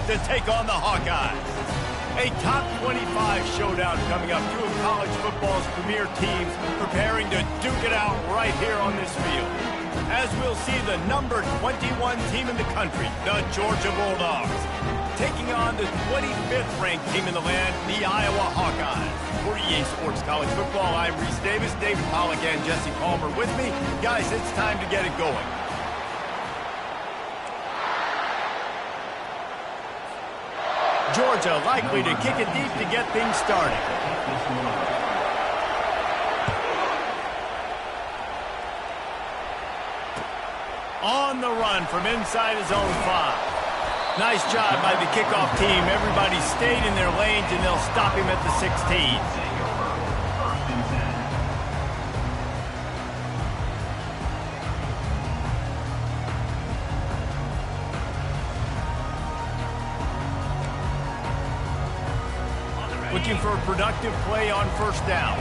to take on the Hawkeyes. A top 25 showdown coming up. Two of college football's premier teams preparing to duke it out right here on this field. As we'll see the number 21 team in the country, the Georgia Bulldogs, taking on the 25th ranked team in the land, the Iowa Hawkeyes. For EA Sports College Football, I'm Reese Davis, David Pollack and Jesse Palmer with me. Guys, it's time to get it going. Georgia likely to kick it deep to get things started. On the run from inside his own 5. Nice job by the kickoff team. Everybody stayed in their lanes, and they'll stop him at the 16. Looking for a productive play on first down.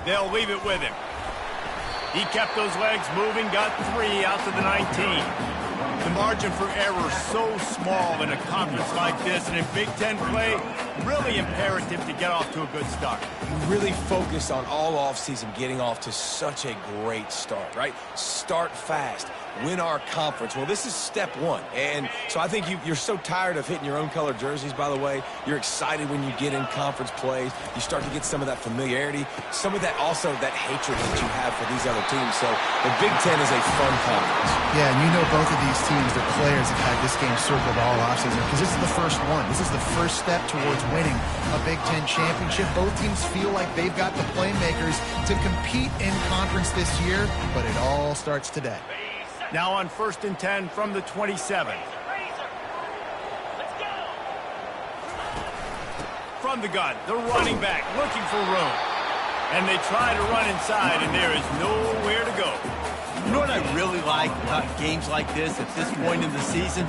They'll leave it with him. He kept those legs moving, got 3 out to the 19. The margin for error so small in a conference like this, and in Big Ten play, really imperative to get off to a good start. We really focused on all offseason getting off to such a great start, right? Start fast. Win our conference. Well, this is step 1. And so I think you're so tired of hitting your own color jerseys, by the way. You're excited when you get in conference plays. You start to get some of that familiarity, some of that also that hatred that you have for these other teams. So the Big Ten is a fun conference. Yeah, and you know both of these teams, their players have had this game circled all offseason because this is the first one. This is the first step towards winning a Big Ten championship. Both teams feel like they've got the playmakers to compete in conference this year, but it all starts today. Now on 1st and 10 from the 27. From the gun, the running back looking for room. And they try to run inside, and there is nowhere to go. You know what I really like about games like this at this point in the season?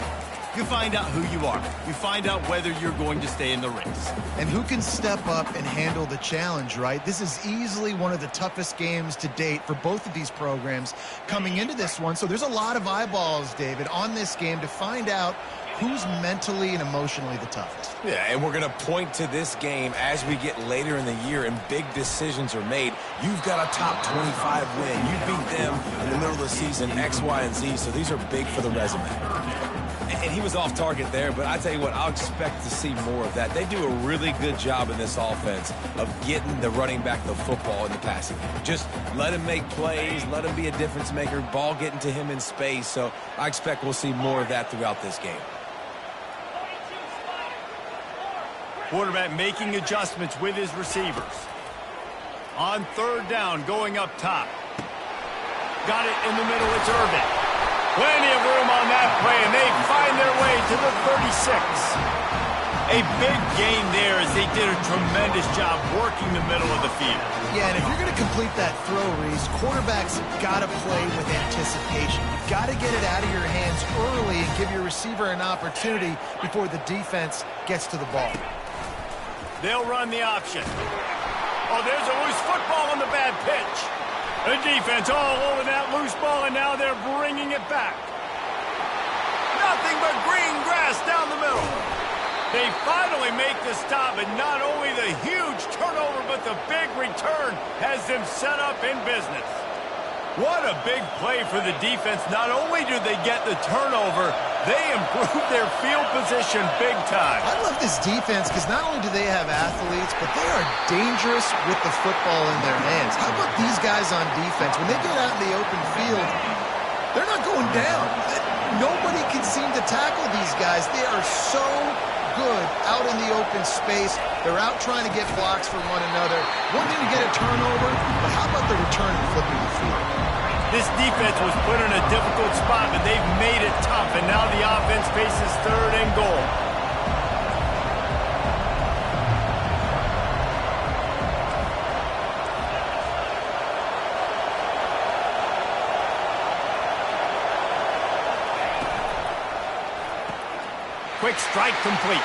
You find out who you are. You find out whether you're going to stay in the race. And who can step up and handle the challenge, right? This is easily one of the toughest games to date for both of these programs coming into this one. So there's a lot of eyeballs, David, on this game to find out who's mentally and emotionally the toughest. Yeah, and we're going to point to this game as we get later in the year and big decisions are made. You've got a top 25 win. You beat them in the middle of the season, X, Y, and Z. So these are big for the resume. And he was off target there, but I tell you what, I'll expect to see more of that. They do a really good job in this offense of getting the running back the football in the passing game. Just let him make plays, let him be a difference maker, ball getting to him in space. So I expect we'll see more of that throughout this game. Quarterback making adjustments with his receivers. On 3rd down, going up top. Got it in the middle, it's Irvin. Plenty of room on that play, and they find their way to the 36. A big gain there as they did a tremendous job working the middle of the field. Yeah, and if you're going to complete that throw, Reese, quarterbacks got to play with anticipation. You've got to get it out of your hands early and give your receiver an opportunity before the defense gets to the ball. They'll run the option. Oh, there's a loose football on the bad pitch. The defense all over that loose ball, and now they're bringing it back. Nothing but green grass down the middle. They finally make the stop, and not only the huge turnover, but the big return has them set up in business. What a big play for the defense. Not only do they get the turnover, they improve their field position big time. I love this defense because not only do they have athletes, but they are dangerous with the football in their hands. How about these guys on defense? When they get out in the open field, they're not going down. Nobody can seem to tackle these guys. They are so good out in the open space. They're out trying to get blocks for one another. One thing to get a turnover, but how about the return and flipping the field? This defense was put in a difficult spot, but they've made it tough, and now the offense faces 3rd and goal. Quick strike complete.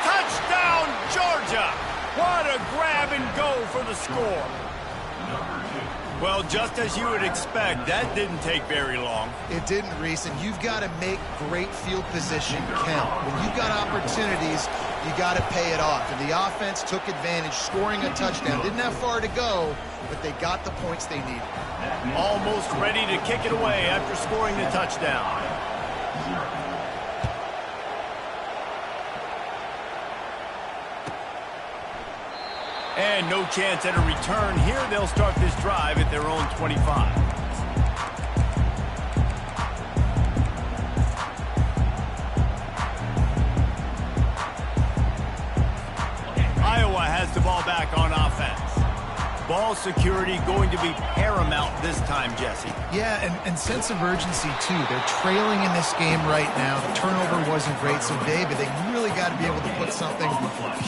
Touchdown, Georgia! What a grab and go for the score. Well, just as you would expect, that didn't take very long. It didn't, Reese, and you've got to make great field position count. When you've got opportunities, you got to pay it off. And the offense took advantage, scoring a touchdown. Didn't have far to go, but they got the points they needed. Almost ready to kick it away after scoring the touchdown. And no chance at a return here. They'll start this drive at their own 25. Iowa has the ball back on offense. Ball security going to be paramount this time, Jesse. Yeah, and sense of urgency, too. They're trailing in this game right now. The turnover wasn't great, so they really got to be able to put something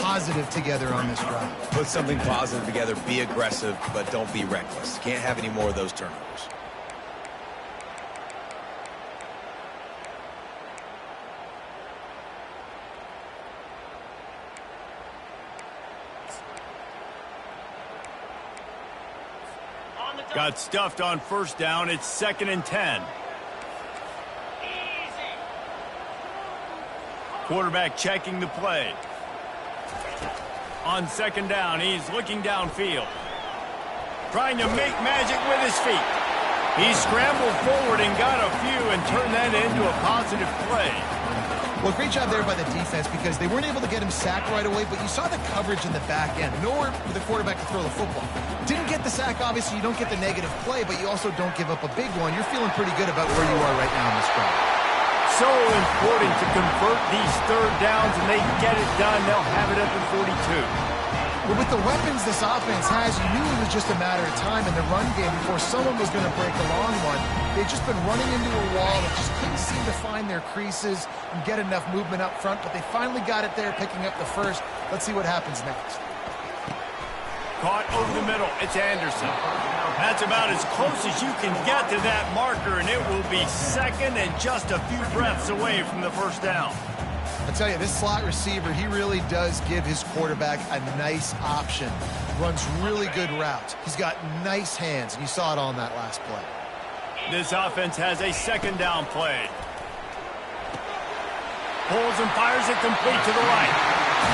positive together on this drive. Put something positive together, be aggressive, but don't be reckless. Can't have any more of those turnovers. Got stuffed on first down. It's 2nd and 10. Quarterback checking the play. On 2nd down, he's looking downfield. Trying to make magic with his feet. He scrambled forward and got a few and turned that into a positive play. Well, great job there by the defense because they weren't able to get him sacked right away, but you saw the coverage in the back end. Nowhere for the quarterback to throw the football. Didn't get the sack, obviously. You don't get the negative play, but you also don't give up a big one. You're feeling pretty good about where you are right now in this drive. So important to convert these third downs, and they get it done. They'll have it up at 42. Well, with the weapons this offense has, you knew it was just a matter of time in the run game before someone was going to break a long one. They've just been running into a wall that just couldn't seem to find their creases and get enough movement up front, but they finally got it there, picking up the first. Let's see what happens next. Caught over the middle. It's Anderson. That's about as close as you can get to that marker, and it will be 2nd and just a few breaths away from the first down. I tell you, this slot receiver, he really does give his quarterback a nice option. Runs really good routes. He's got nice hands, and you saw it on that last play. This offense has a 2nd down play. Pulls and fires it complete to the right.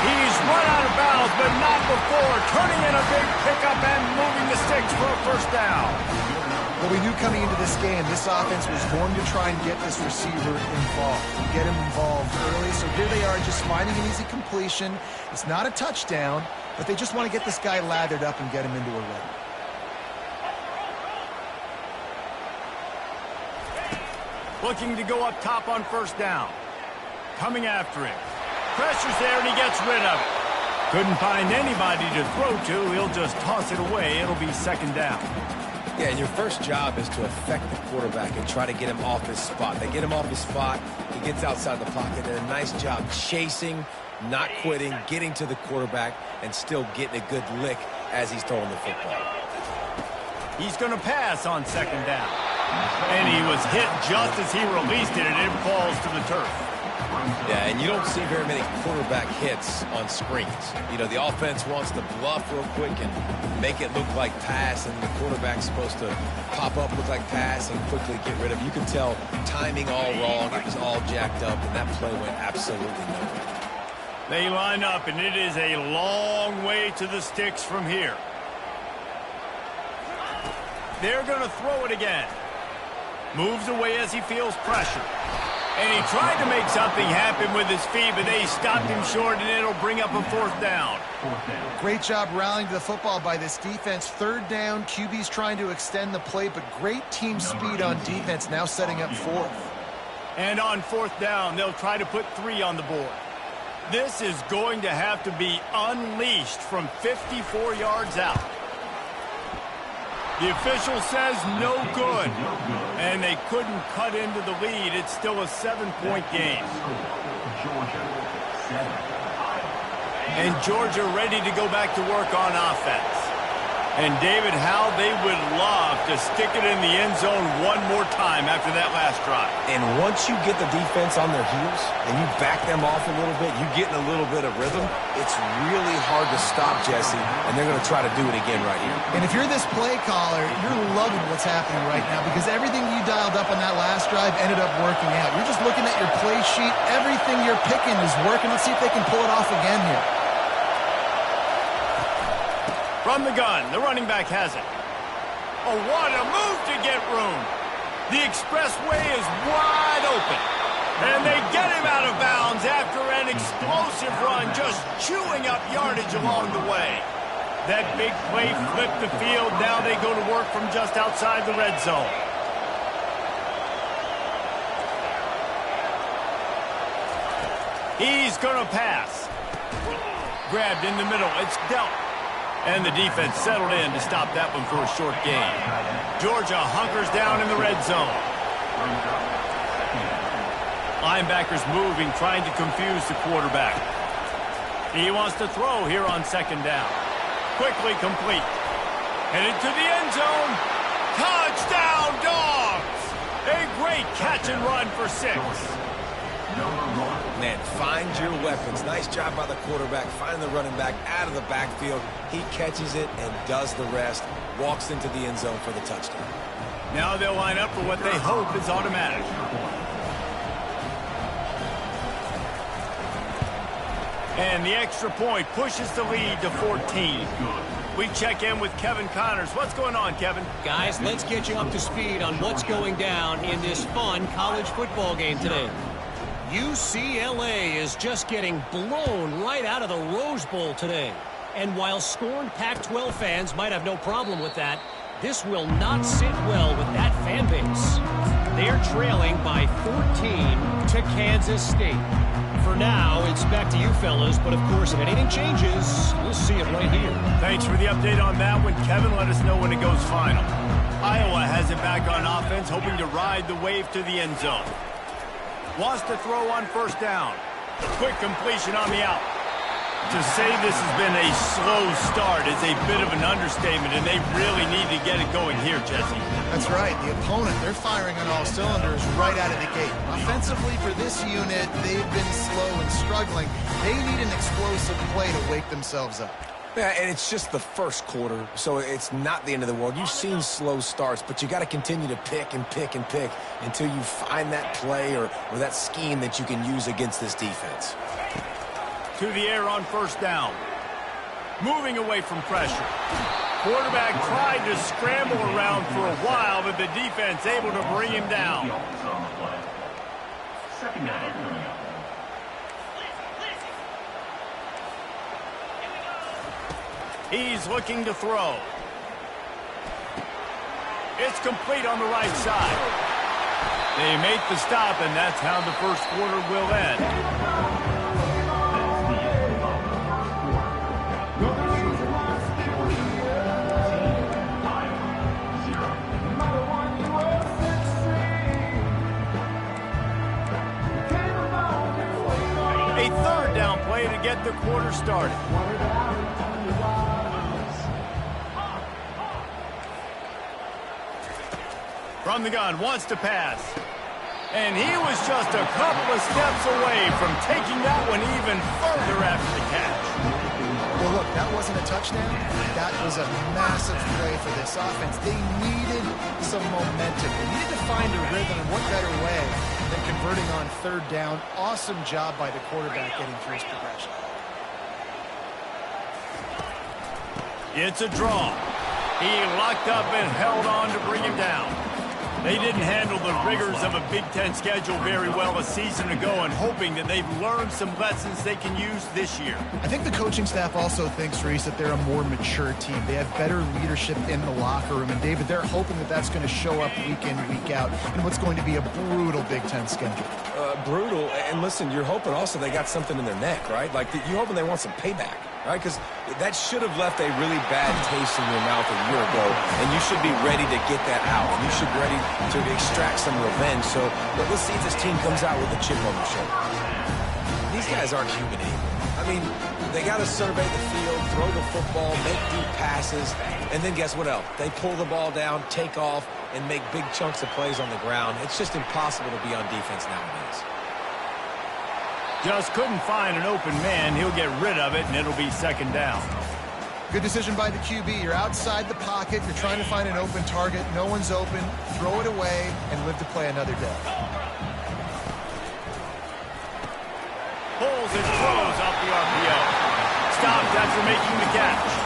He's run out of bounds, but not before. Turning in a big pickup and moving the sticks for a first down. Well, we knew coming into this game, this offense was going to try and get this receiver involved, get him involved early. So here they are just finding an easy completion. It's not a touchdown, but they just want to get this guy lathered up and get him into a rhythm. Looking to go up top on first down. Coming after him. Pressure's there, and he gets rid of it. Couldn't find anybody to throw to. He'll just toss it away. It'll be 2nd down. Yeah, and your first job is to affect the quarterback and try to get him off his spot. They get him off his spot, he gets outside the pocket, and a nice job chasing, not quitting, getting to the quarterback, and still getting a good lick as he's throwing the football. He's going to pass on 2nd down. And he was hit just as he released it, and it falls to the turf. Yeah, and you don't see very many quarterback hits on screens. You know, the offense wants to bluff real quick and make it look like pass, and the quarterback's supposed to pop up, look like pass, and quickly get rid of it. You can tell timing all wrong. It was all jacked up, and that play went absolutely nowhere. They line up, and it is a long way to the sticks from here. They're going to throw it again. Moves away as he feels pressure. And he tried to make something happen with his feet, but they stopped him short, and it'll bring up a 4th down. Great job rallying to the football by this defense. 3rd down, QB's trying to extend the play, but great team speed on defense, now setting up 4th. And on 4th down, they'll try to put 3 on the board. This is going to have to be unleashed from 54 yards out. The official says no good, and they couldn't cut into the lead. It's still a 7-point game. And Georgia ready to go back to work on offense. And, David, how they would love to stick it in the end zone one more time after that last drive. And once you get the defense on their heels and you back them off a little bit, you get in a little bit of rhythm, it's really hard to stop, Jesse, and they're going to try to do it again right here. And if you're this play caller, you're loving what's happening right now because everything you dialed up on that last drive ended up working out. You're just looking at your play sheet. Everything you're picking is working. Let's see if they can pull it off again here. From the gun, the running back has it. Oh, what a move to get room. The expressway is wide open. And they get him out of bounds after an explosive run, just chewing up yardage along the way. That big play flipped the field. Now they go to work from just outside the red zone. He's going to pass. Grabbed in the middle. It's dealt. And the defense settled in to stop that one for a short gain. Georgia hunkers down in the red zone. Linebackers moving, trying to confuse the quarterback. He wants to throw here on second down. Quickly complete. Headed to the end zone. Touchdown, Dogs! A great catch and run for 6. Man, find your weapons. Nice job by the quarterback, finding the running back out of the backfield. He catches it and does the rest. Walks into the end zone for the touchdown. Now they'll line up for what they hope is automatic. And the extra point pushes the lead to 14. We check in with Kevin Connors. What's going on, Kevin? Guys, let's get you up to speed on what's going down in this fun college football game today. UCLA is just getting blown right out of the Rose Bowl today. And while scorned Pac-12 fans might have no problem with that, this will not sit well with that fan base. They're trailing by 14 to Kansas State. For now, it's back to you fellas, but of course, if anything changes, we'll see it right here. Thanks for the update on that one, Kevin. Let us know when it goes final. Iowa has it back on offense, hoping to ride the wave to the end zone. Wants to throw on first down. Quick completion on the out. To say this has been a slow start is a bit of an understatement, and they really need to get it going here, Jesse. That's right. The opponent, they're firing on all cylinders right out of the gate. Offensively for this unit, they've been slow and struggling. They need an explosive play to wake themselves up. Yeah, and it's just the first quarter, so it's not the end of the world. You've seen slow starts, but you got to continue to pick and pick and pick until you find that play or that scheme that you can use against this defense. To the air on first down. Moving away from pressure. Quarterback tried to scramble around for a while, but the defense able to bring him down. Second down. He's looking to throw. It's complete on the right side. They make the stop, and that's how the first quarter will end. A third down play to get the quarter started. From the gun, wants to pass. And he was just a couple of steps away from taking that one even further after the catch. Well, look, that wasn't a touchdown. That was a massive play for this offense. They needed some momentum. They needed to find a rhythm, and what better way than converting on third down. Awesome job by the quarterback getting through his progression. It's a draw. He locked up and held on to bring him down. They didn't handle the rigors of a Big Ten schedule very well a season ago, and hoping that they've learned some lessons they can use this year. I think the coaching staff also thinks, Reese, that they're a more mature team. They have better leadership in the locker room. And, David, they're hoping that that's going to show up week in, week out in what's going to be a brutal Big Ten schedule. Brutal. And, listen, you're hoping also they got something in their neck, right? Like, you're hoping they want some payback, right? Because that should have left a really bad taste in your mouth a year ago, and you should be ready to get that out. And you should be ready to extract some revenge. So let's see if this team comes out with a chip on their shoulder. These guys aren't human anymore. I mean, they got to survey the field, throw the football, make deep passes. And then guess what else? They pull the ball down, take off, and make big chunks of plays on the ground. It's just impossible to be on defense nowadays. Just couldn't find an open man. He'll get rid of it, and it'll be second down. Good decision by the QB. You're outside the pocket. You're trying to find an open target. No one's open. Throw it away and live to play another day. Pulls and throws off the RPO. Stopped after making the catch.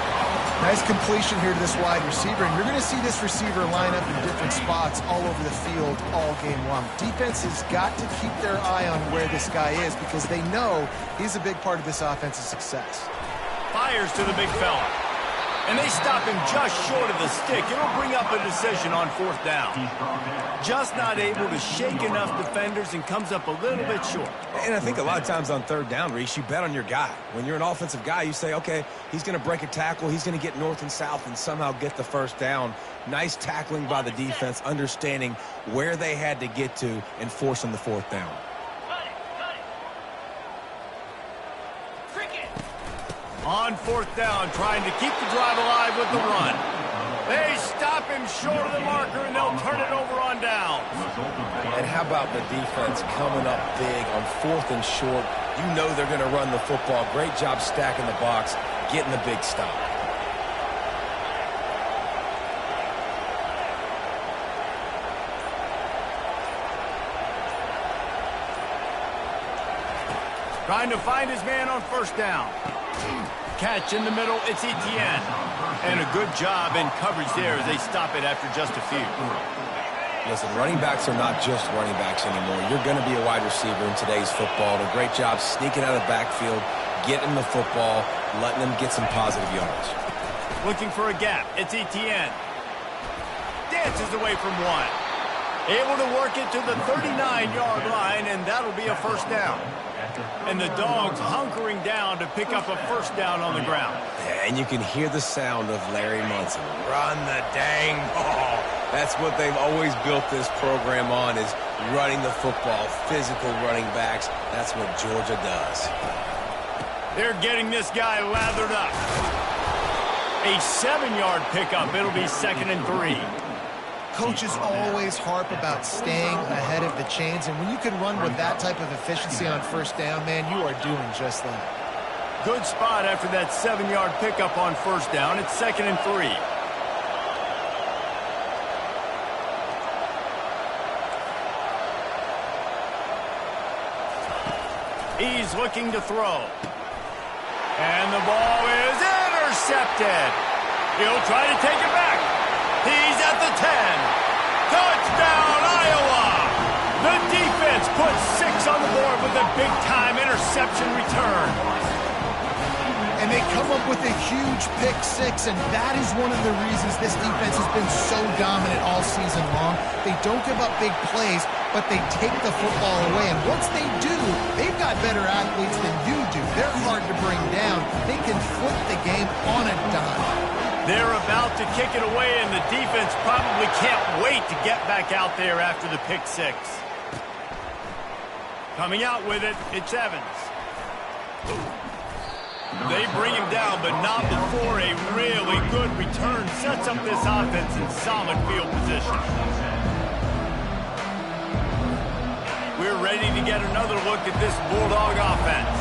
Nice completion here to this wide receiver, and you're going to see this receiver line up in different spots all over the field all game long. Defense has got to keep their eye on where this guy is because they know he's a big part of this offense's success. Fires to the big fella. And they stop him just short of the stick. It'll bring up a decision on fourth down. Just not able to shake enough defenders and comes up a little bit short. And I think a lot of times on third down, Reese, you bet on your guy. When you're an offensive guy, you say, okay, he's going to break a tackle. He's going to get north and south and somehow get the first down. Nice tackling by the defense, understanding where they had to get to and forcing the fourth down. On fourth down, trying to keep the drive alive with the run. They stop him short of the marker, and they'll turn it over on down. And how about the defense coming up big on fourth and short? You know they're going to run the football. Great job stacking the box, getting the big stop. Trying to find his man on first down. Catch in the middle, it's Etienne. And a good job in coverage there as they stop it after just a few. Listen, running backs are not just running backs anymore. You're going to be a wide receiver in today's football. And a great job sneaking out of the backfield, getting the football, letting them get some positive yards. Looking for a gap, it's Etienne. Dances away from one. Able to work it to the 39-yard line, and that'll be a first down. And the Dogs hunkering down to pick up a first down on the ground. Yeah, and you can hear the sound of Larry Munson. Run the dang ball. That's what they've always built this program on, is running the football, physical running backs. That's what Georgia does. They're getting this guy lathered up. A 7-yard pickup. It'll be 2nd and 3. Coaches always harp about staying ahead of the chains, and when you can run with that type of efficiency on first down, man, you are doing just that. Good spot after that 7-yard pickup on first down. It's 2nd and 3. He's looking to throw. And the ball is intercepted. He'll try to take it back. He's at the 10. Touchdown, Iowa! The defense puts 6 on the board with a big-time interception return. And they come up with a huge pick 6, and that is one of the reasons this defense has been so dominant all season long. They don't give up big plays, but they take the football away. And once they do, they've got better athletes than you do. They're hard to bring down. They can flip the game on a dime. They're about to kick it away, and the defense probably can't wait to get back out there after the pick 6. Coming out with it, it's Evans. They bring him down, but not before a really good return sets up this offense in solid field position. We're ready to get another look at this Bulldog offense.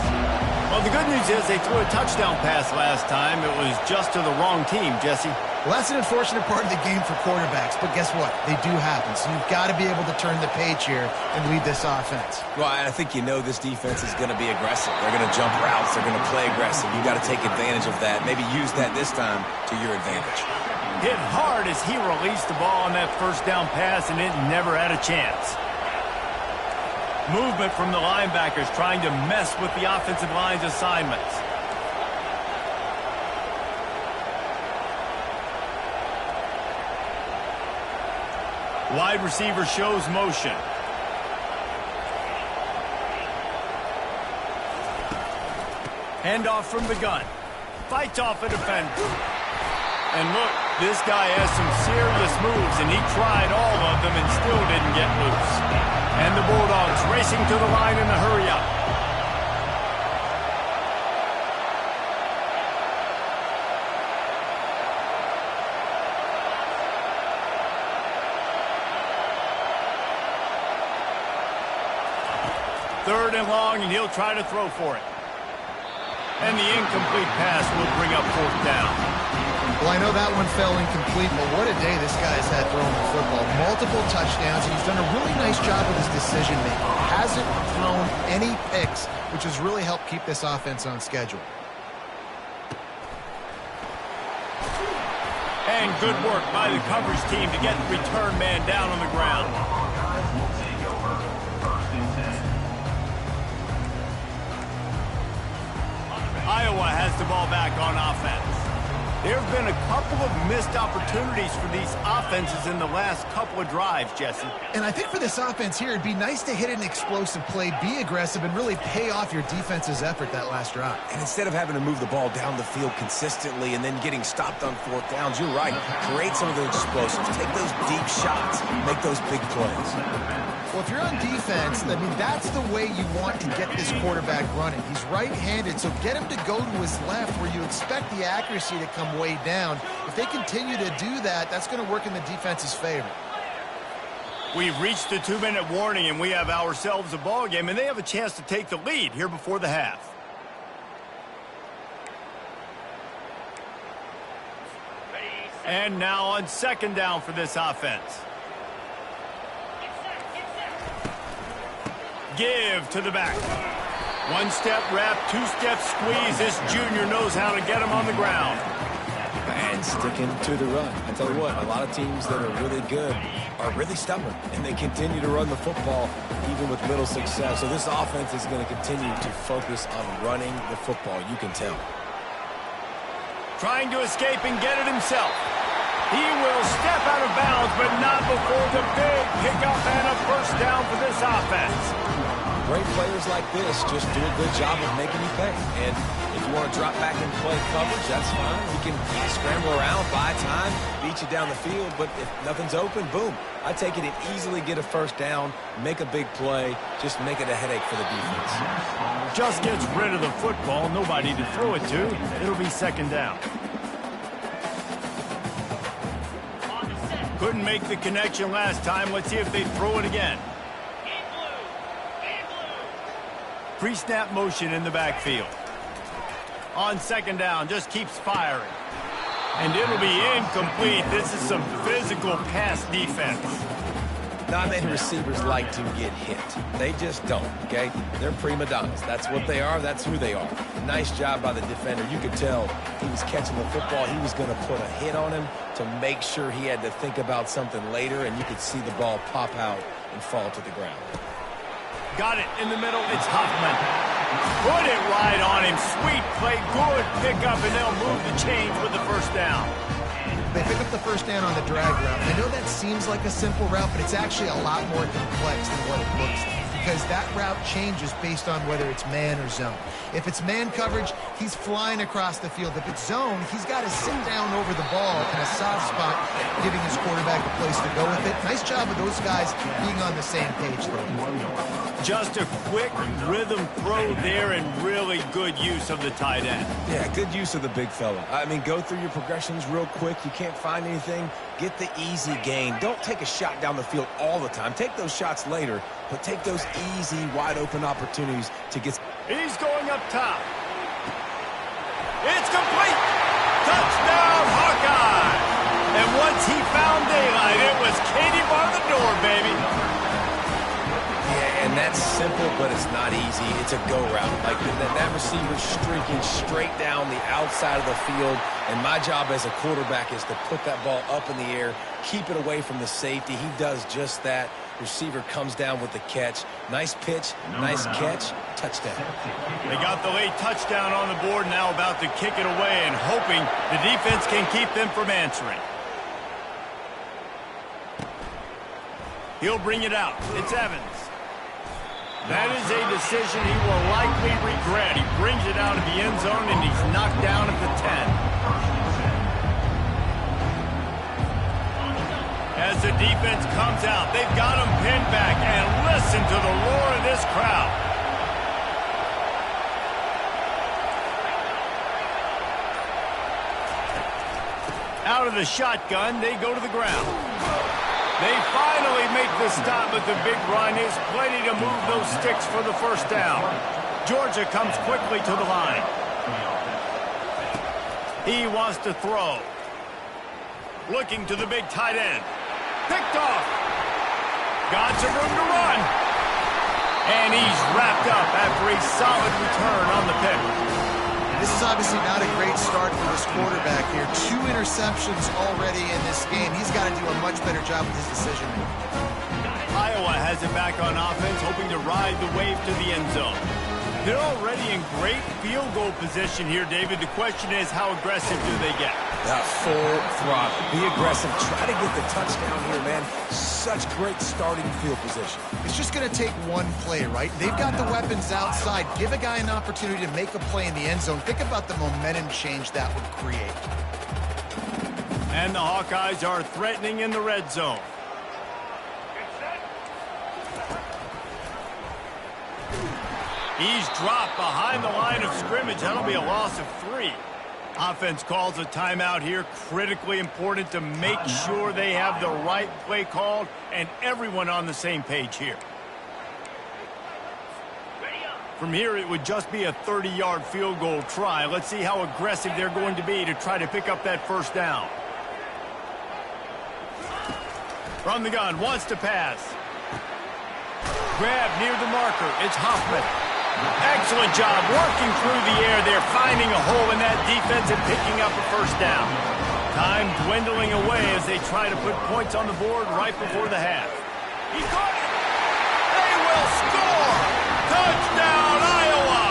Well, the good news is they threw a touchdown pass last time. It was just to the wrong team, Jesse. Well, that's an unfortunate part of the game for quarterbacks, but guess what? They do happen, so you've got to be able to turn the page here and lead this offense. Well, I think you know this defense is going to be aggressive. They're going to jump routes. They're going to play aggressive. You've got to take advantage of that. Maybe use that this time to your advantage. Hit hard as he released the ball on that first down pass, and it never had a chance. Movement from the linebackers trying to mess with the offensive line's assignments. Wide receiver shows motion. Handoff from the gun. Fights off a defender. And look, this guy has some serious moves, and he tried all of them and still didn't get loose. And the Bulldogs racing to the line in a hurry-up. 3rd and long, and he'll try to throw for it. And the incomplete pass will bring up 4th down. Well, I know that one fell incomplete, but what a day this guy's had throwing the football. Multiple touchdowns, and he's done a really nice job with his decision-making. Hasn't thrown any picks, which has really helped keep this offense on schedule. And good work by the coverage team to get the return man down on the ground. Iowa has the ball back on offense. There have been a couple of missed opportunities for these offenses in the last couple of drives, Jesse. And I think for this offense here, it'd be nice to hit an explosive play, be aggressive, and really pay off your defense's effort that last drive. And instead of having to move the ball down the field consistently and then getting stopped on 4th downs, you're right. Create some of those explosives. Take those deep shots. Make those big plays. Well, if you're on defense, I mean, that's the way you want to get this quarterback running. He's right-handed, so get him to go to his left where you expect the accuracy to come way down. If they continue to do that, that's going to work in the defense's favor. We've reached the 2-minute warning, and we have ourselves a ball game, and they have a chance to take the lead here before the half. And now on 2nd down for this offense. Give to the back. 1-step wrap, 2-step squeeze. This junior knows how to get him on the ground. And sticking to the run. I tell you what, a lot of teams that are really good are really stubborn, and they continue to run the football even with little success. So this offense is going to continue to focus on running the football. You can tell. Trying to escape and get it himself. He will step out of bounds, but not before the big pickup and a 1st down for this offense. Great players like this just do a good job of making you pay. And if you want to drop back and play coverage, that's fine. You can scramble around, buy time, beat you down the field. But if nothing's open, boom. I take it and easily get a 1st down, make a big play, just make it a headache for the defense. Just gets rid of the football, nobody to throw it to. It'll be 2nd down. Couldn't make the connection last time. Let's see if they throw it again. Pre-snap motion in the backfield. On 2nd down, just keeps firing. And it'll be incomplete. This is some physical pass defense. Not many receivers like to get hit. They just don't, okay? They're prima donnas. That's what they are. That's who they are. Nice job by the defender. You could tell he was catching the football. He was going to put a hit on him to make sure he had to think about something later, and you could see the ball pop out and fall to the ground. Got it in the middle. It's Huffman. Put it right on him. Sweet play. Good pickup, and they'll move the chains with the 1st down. They pick up the 1st down on the drag route. I know that seems like a simple route, but it's actually a lot more complex than what it looks like, because that route changes based on whether it's man or zone. If it's man coverage, he's flying across the field. If it's zone, he's got to sit down over the ball in a soft spot, giving his quarterback a place to go with it. Nice job of those guys being on the same page there. Just a quick rhythm throw there and really good use of the tight end. Yeah, good use of the big fella. I mean, go through your progressions real quick. You can't find anything. Get the easy gain. Don't take a shot down the field all the time. Take those shots later, but take those easy, wide-open opportunities to get... He's going up top. It's complete. Touchdown, Hawkeye. And once he found daylight, it was Katie bar the door, baby. And that's simple, but it's not easy. It's a go route. Like that receiver's streaking straight down the outside of the field, and my job as a quarterback is to put that ball up in the air, keep it away from the safety. He does just that. Receiver comes down with the catch. Nice pitch, nice catch, touchdown. They got the late touchdown on the board, now about to kick it away and hoping the defense can keep them from answering. He'll bring it out. It's Evans. That is a decision he will likely regret. He brings it out of the end zone, and he's knocked down at the 10. As the defense comes out, they've got him pinned back, and listen to the roar of this crowd. Out of the shotgun, they go to the ground. They finally make the stop at the big run. Is plenty to move those sticks for the first down. Georgia comes quickly to the line. He wants to throw. Looking to the big tight end. Picked off. Got some room to run. And he's wrapped up after a solid return on the pick. This is obviously not a great start for this quarterback here. 2 interceptions already in this game. He's got to do a much better job with his decision-making. Iowa has it back on offense, hoping to ride the wave to the end zone. They're already in great field goal position here, David. The question is, how aggressive do they get? Full throttle. Be aggressive. Try to get the touchdown here, man. Such great starting field position. It's just going to take one play, right? They've got the weapons outside. Give a guy an opportunity to make a play in the end zone. Think about the momentum change that would create. And the Hawkeyes are threatening in the red zone. He's dropped behind the line of scrimmage. That'll be a loss of 3. Offense calls a timeout here. Critically important to make sure they have the right play called and everyone on the same page here. From here, it would just be a 30-yard field goal try. Let's see how aggressive they're going to be to try to pick up that first down. From the gun, wants to pass. Grab near the marker. It's Hoffman. Excellent job working through the air there, finding a hole in that defense and picking up a first down. Time dwindling away as they try to put points on the board right before the half. He caught it! They will score! Touchdown, Iowa!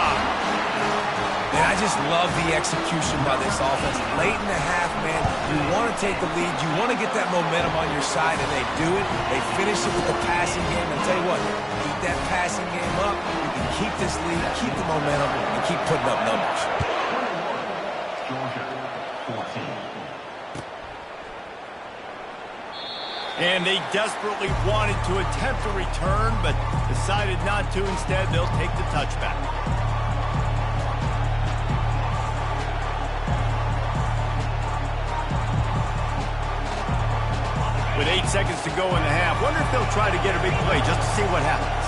And I just love the execution by this offense. Late in the half, man, you want to take the lead. You want to get that momentum on your side, and they do it. They finish it with the passing game. And tell you what, keep that passing game up. You can keep this lead, keep the momentum, and keep putting up numbers. And they desperately wanted to attempt a return, but decided not to. Instead, they'll take the touchback. With 8 seconds to go in the half, wonder if they'll try to get a big play just to see what happens.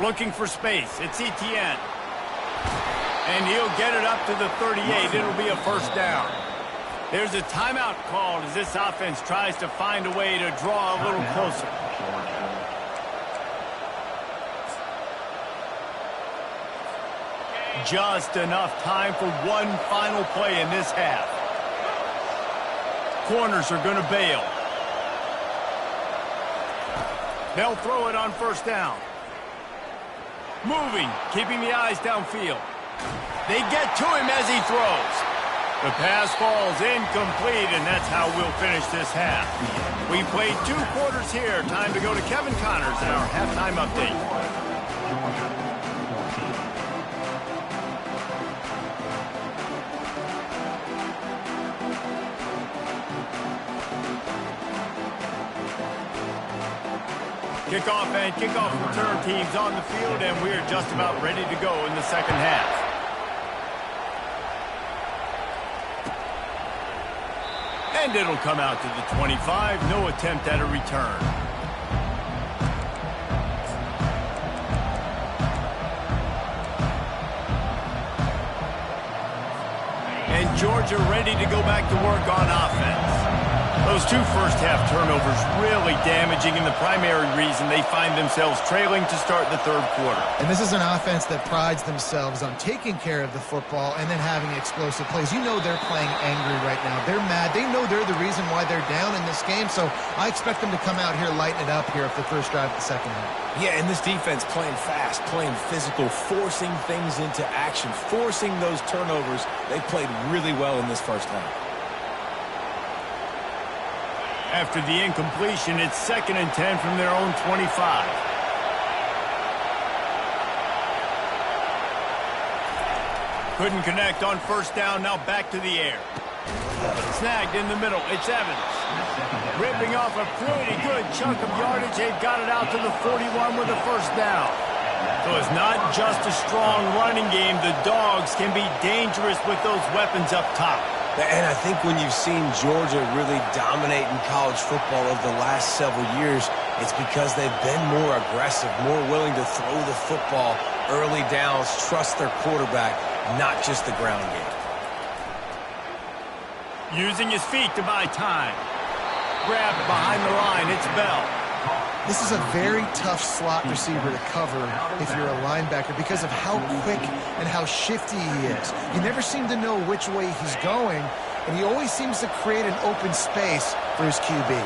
Looking for space. It's Etienne. And he'll get it up to the 38. It'll be a first down. There's a timeout called as this offense tries to find a way to draw a little closer. Just enough time for one final play in this half. Corners are going to bail. They'll throw it on first down. Moving, keeping the eyes downfield. They get to him as he throws. The pass falls incomplete, and that's how we'll finish this half. We played 2 quarters here. Time to go to Kevin Connors and our halftime update. Kickoff and kickoff return teams on the field, and we're just about ready to go in the second half. And it'll come out to the 25. No attempt at a return. And Georgia ready to go back to work on offense. Those 2 first-half turnovers really damaging, and the primary reason they find themselves trailing to start the third quarter. And this is an offense that prides themselves on taking care of the football and then having explosive plays. You know they're playing angry right now. They're mad. They know they're the reason why they're down in this game, so I expect them to come out here, lighten it up here for the first drive of the second half. Yeah, and this defense playing fast, playing physical, forcing things into action, forcing those turnovers. They played really well in this first half. After the incompletion, it's 2nd and 10 from their own 25. Couldn't connect on first down, now back to the air. Snagged in the middle, it's Evans. Ripping off a pretty good chunk of yardage, they've got it out to the 41 with a first down. So it's not just a strong running game, the Dogs can be dangerous with those weapons up top. And I think when you've seen Georgia really dominate in college football over the last several years, it's because they've been more aggressive, more willing to throw the football early downs, trust their quarterback, not just the ground game. Using his feet to buy time. Grabbed behind the line. It's Bell. This is a very tough slot receiver to cover if you're a linebacker because of how quick and how shifty he is. You never seem to know which way he's going, and he always seems to create an open space for his QB.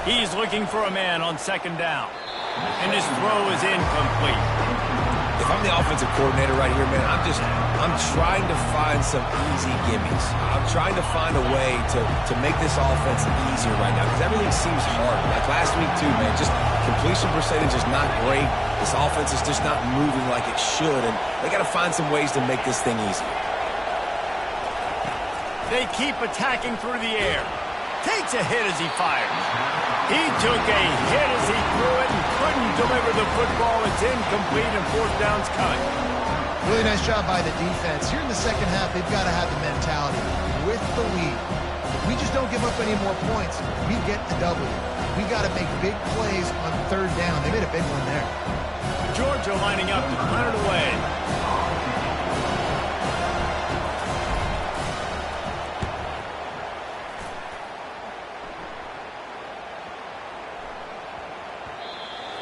He's looking for a man on second down. And his throw is incomplete. If I'm the offensive coordinator right here, man, I'm trying to find some easy gimmies. I'm trying to find a way to make this offense easier right now because everything seems hard. Like last week too, man, just completion percentage is not great. This offense is just not moving like it should, and they got to find some ways to make this thing easier. They keep attacking through the air. Takes a hit as he fires. He took a hit as he threw it and couldn't deliver the football. It's incomplete and fourth down's coming. Really nice job by the defense. Here in the second half, they've got to have the mentality with the lead. If we just don't give up any more points, we get the W. We got to make big plays on third down. They made a big one there. Georgia lining up to punt it away.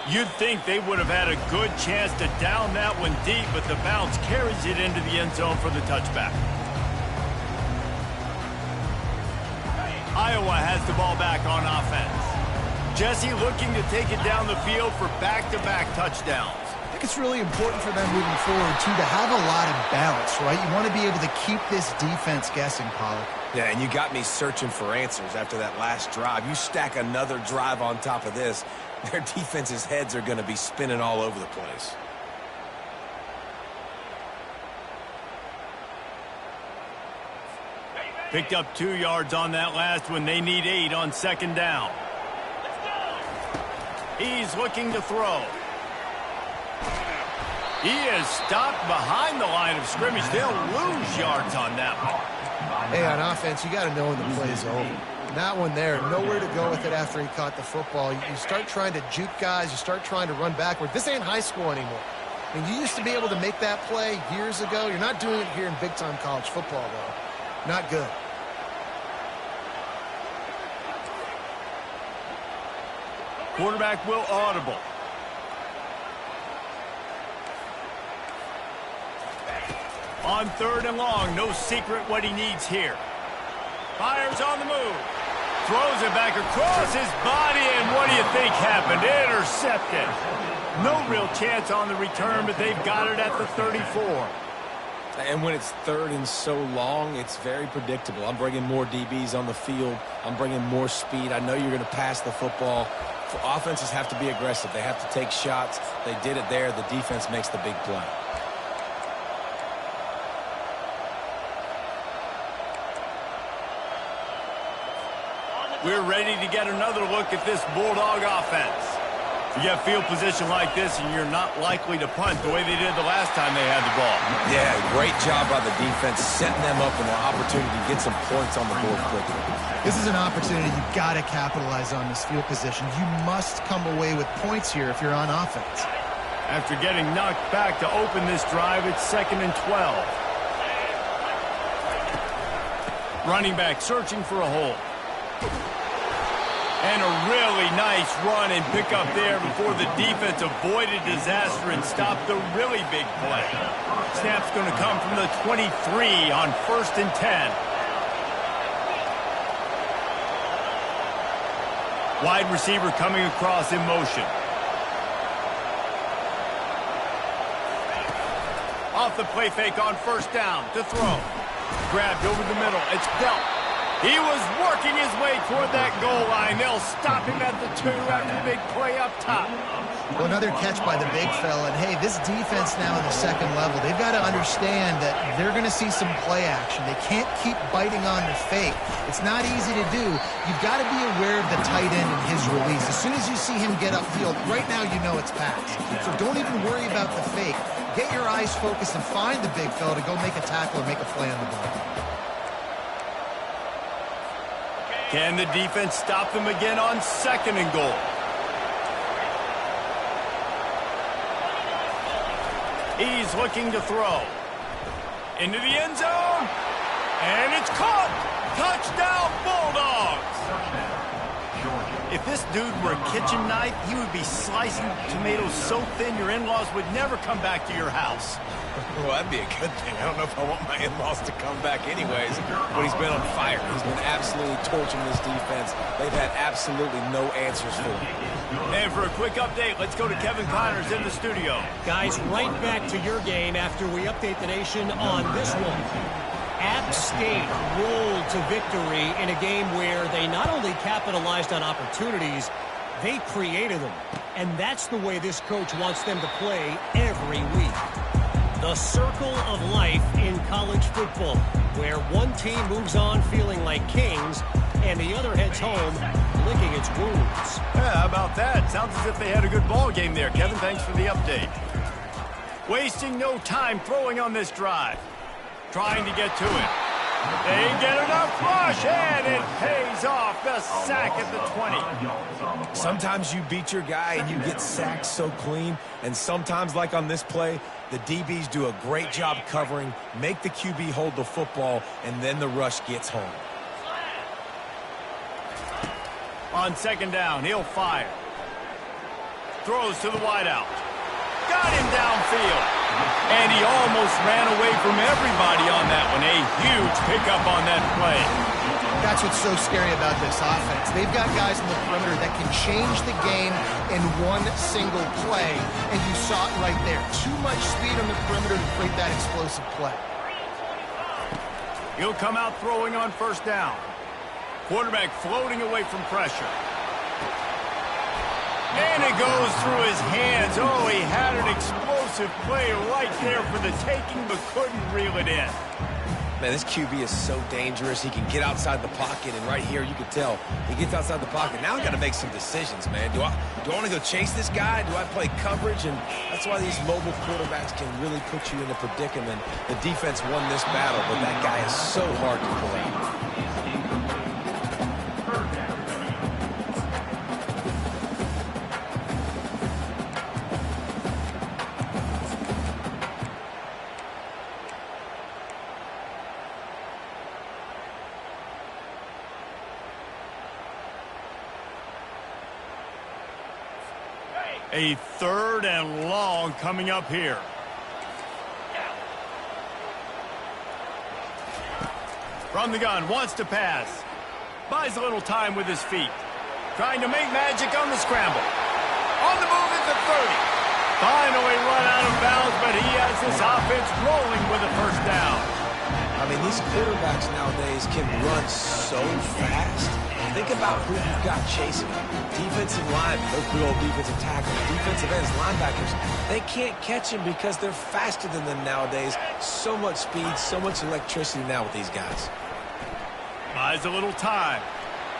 You'd think they would have had a good chance to down that one deep, but the bounce carries it into the end zone for the touchback. Iowa has the ball back on offense. Jesse looking to take it down the field for back-to-back touchdowns. I think it's really important for them moving forward, too, to have a lot of balance, right? You want to be able to keep this defense guessing, Pollack. Yeah, and you got me searching for answers after that last drive. You stack another drive on top of this, their defense's heads are going to be spinning all over the place. Picked up 2 yards on that last one. They need 8 on second down. He's looking to throw. He is stopped behind the line of scrimmage. They'll lose yards on that one. Hey, on offense, you got to know when the play's over. That one there, nowhere to go with it after he caught the football. You start trying to juke guys. You start trying to run backward. This ain't high school anymore. I mean, you used to be able to make that play years ago. You're not doing it here in big-time college football, though. Not good. Quarterback will audible. On third and long, no secret what he needs here. Fires on the move. Throws it back across his body, and what do you think happened? Intercepted. No real chance on the return, but they've got it at the 34. And when it's third and so long, it's very predictable. I'm bringing more DBs on the field. I'm bringing more speed. I know you're going to pass the football. Offenses have to be aggressive. They have to take shots. They did it there. The defense makes the big play. We're ready to get another look at this Bulldog offense. You get field position like this, and you're not likely to punt the way they did the last time they had the ball. Yeah, great job by the defense, setting them up with an opportunity to get some points on the board quickly. This is an opportunity you've got to capitalize on this field position. You must come away with points here if you're on offense. After getting knocked back to open this drive, it's 2nd and 12. Running back searching for a hole. And a really nice run and pick up there before the defense avoided disaster and stopped the really big play. Snap's going to come from the 23 on 1st and 10. Wide receiver coming across in motion. Off the play fake on 1st down to throw. Grabbed over the middle. It's Bell. He was working his way toward that goal line. They'll stop him at the 2 after the big play up top. Well, another catch by the big fella. And, hey, this defense now in the second level, they've got to understand that they're going to see some play action. They can't keep biting on the fake. It's not easy to do. You've got to be aware of the tight end and his release. As soon as you see him get upfield, right now you know it's pass. So don't even worry about the fake. Get your eyes focused and find the big fella to go make a tackle or make a play on the ball. Can the defense stop them again on 2nd and goal? He's looking to throw. Into the end zone. And it's caught. Touchdown, Bulldogs. If this dude were a kitchen knife, he would be slicing tomatoes so thin your in-laws would never come back to your house. Well, that'd be a good thing. I don't know if I want my in-laws to come back anyways, but he's been on fire. He's been absolutely torching this defense. They've had absolutely no answers for him. And for a quick update, let's go to Kevin Connors in the studio. Guys, right back to your game after we update the nation on this one. App State rolled to victory in a game where they not only capitalized on opportunities, they created them. And that's the way this coach wants them to play every week. The circle of life in college football, where one team moves on feeling like kings and the other heads home licking its wounds. Yeah, how about that? Sounds as if they had a good ball game there. Kevin, thanks for the update. Wasting no time throwing on this drive. Trying to get to it. They get enough rush, and it pays off. The sack at the 20. Sometimes you beat your guy and you get sacked so clean, and sometimes, like on this play, the DBs do a great job covering, make the QB hold the football, and then the rush gets home. On 2nd down, he'll fire. Throws to the wideout. Got him downfield. And he almost ran away from everybody on that one. A huge pickup on that play. That's what's so scary about this offense. They've got guys in the perimeter that can change the game in one single play, and you saw it right there. Too much speed on the perimeter to create that explosive play. He'll come out throwing on 1st down. Quarterback floating away from pressure. And it goes through his hands. Oh, he had an explosive play right there for the taking, but couldn't reel it in. Man, this QB is so dangerous. He can get outside the pocket, and right here you can tell he gets outside the pocket. Now I got to make some decisions, man. Do I want to go chase this guy? Do I play coverage? And that's why these mobile quarterbacks can really put you in a predicament. The defense won this battle, but that guy is so hard to pull out. A 3rd and long coming up here. From the gun, wants to pass. Buys a little time with his feet. Trying to make magic on the scramble. On the move at the 30. Finally run out of bounds, but he has this offense rolling with a 1st down. I mean, these quarterbacks nowadays can run so fast. Think about who you've got chasing them. Defensive linemen, those big old defensive tackles, defensive ends, linebackers. They can't catch him because they're faster than them nowadays. So much speed, so much electricity now with these guys. Buys a little time.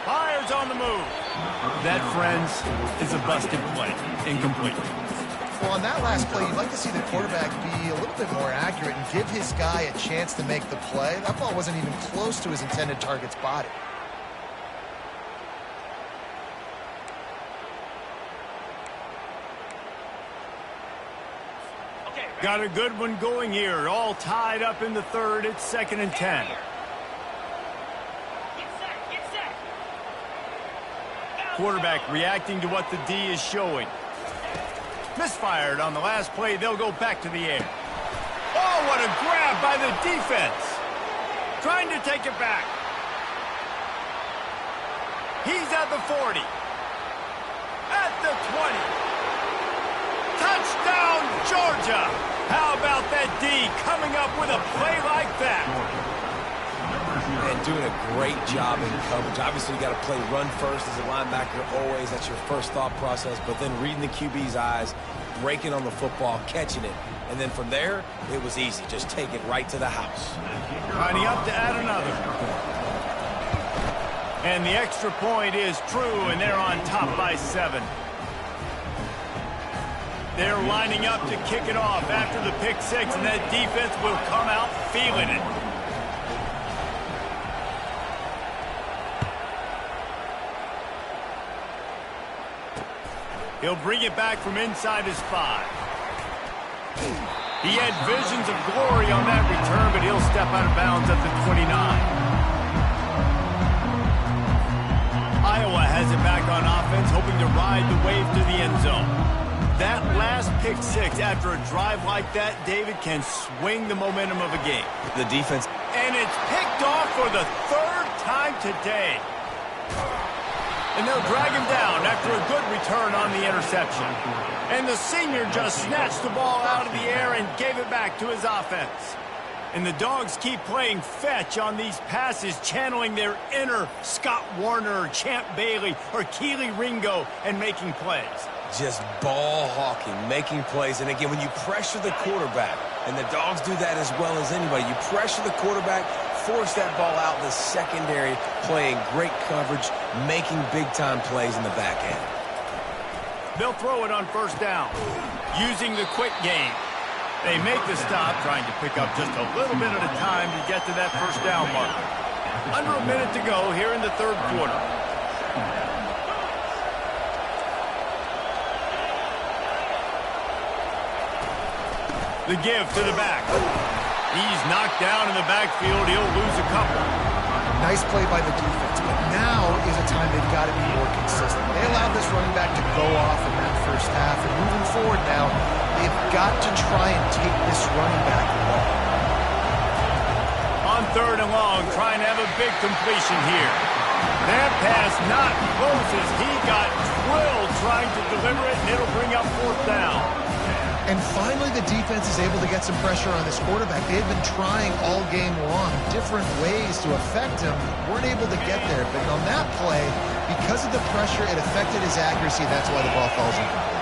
Fires on the move. That, friends, is a busted play. Incomplete. Well, on that last play, you'd like to see the quarterback be a little bit more accurate and give his guy a chance to make the play. That ball wasn't even close to his intended target's body. Got a good one going here. All tied up in the 3rd. It's 2nd and 10. Quarterback reacting to what the D is showing. Misfired on the last play. They'll go back to the air. Oh, what a grab by the defense. Trying to take it back. He's at the 40. At the 20. Touchdown, Georgia! How about that D coming up with a play like that? And doing a great job in coverage. Obviously, you got to play run first as a linebacker always. That's your first thought process. But then reading the QB's eyes, breaking on the football, catching it. And then from there, it was easy. Just take it right to the house. Lining up to add another. And the extra point is true, and they're on top by 7. They're lining up to kick it off after the pick 6, and that defense will come out feeling it. He'll bring it back from inside his 5. He had visions of glory on that return, but he'll step out of bounds at the 29. Iowa has it back on offense, hoping to ride the wave to the end zone. That last pick 6 after a drive like that, David, can swing the momentum of a game. The defense. And it's picked off for the 3rd time today. And they'll drag him down after a good return on the interception. And the senior just snatched the ball out of the air and gave it back to his offense. And the Dogs keep playing fetch on these passes, channeling their inner Scott Warner or Champ Bailey or Keely Ringo and making plays. Just ball hawking, making plays. And again, when you pressure the quarterback, and the Dogs do that as well as anybody, you pressure the quarterback, force that ball out in the secondary, playing great coverage, making big-time plays in the back end. They'll throw it on 1st down, using the quick game. They make the stop, trying to pick up just a little bit at a time to get to that 1st down marker. Under a minute to go here in the 3rd quarter. The give to the back. He's knocked down in the backfield. He'll lose a couple. Nice play by the defense, but now is a time they've got to be more consistent. They allowed this running back to go off in that 1st half, and moving forward now, they've got to try and take this running back long. On 3rd and long, trying to have a big completion here. That pass not close as he got drilled trying to deliver it, and it'll bring up 4th down. And finally, the defense is able to get some pressure on this quarterback. They had been trying all game long different ways to affect him. Weren't able to get there. But on that play, because of the pressure, it affected his accuracy. That's why the ball falls incomplete.